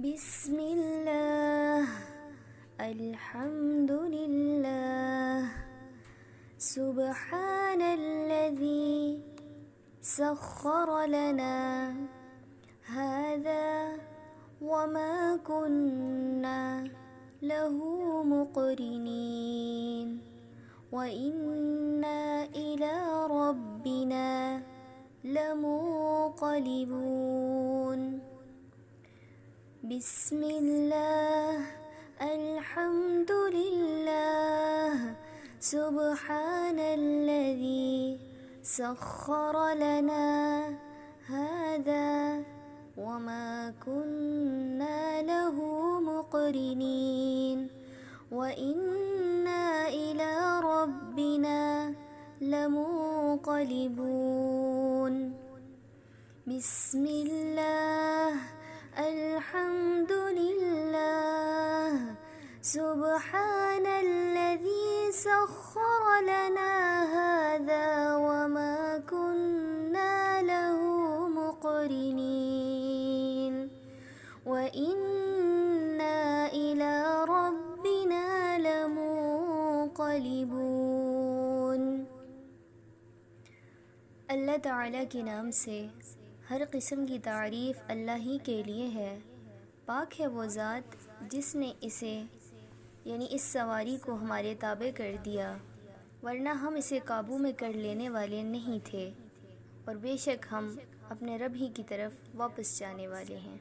बिस्मिल्लाह अल्हम्दुलिल्लाह सुब्हानल्लज़ी सख्खर लना हाज़ा वमा कुन्ना लहू मुक़रिनीन व इन्ना इला रब्बिना लमुन्क़लिबून। बिस्मिल्लाह अल्हम्दुलिल्लाह सुब्हानल्लज़ी सख्खर लना हाज़ा वमा कुन्ना लहू मुक़रिनीन व इन्ना इला रब्बिना लमुन्क़लिबून। बिस्मिल्लाह अल्हम्दुलिल्लाह सुब्हानल्लज़ी सख्खर लना हाज़ा वमा कुन्ना लहू मुक़रिनीन व इन्ना इला रब्बिना लमुन्क़लिबून। अल्लाह ताला के नाम से हर किस्म की तारीफ़ अल्लाह ही के लिए है। पाक है वो ज़ात जिसने इसे यानी इस सवारी को हमारे ताबे कर दिया, वरना हम इसे काबू में कर लेने वाले नहीं थे, और बेशक हम अपने रब ही की तरफ वापस जाने वाले हैं।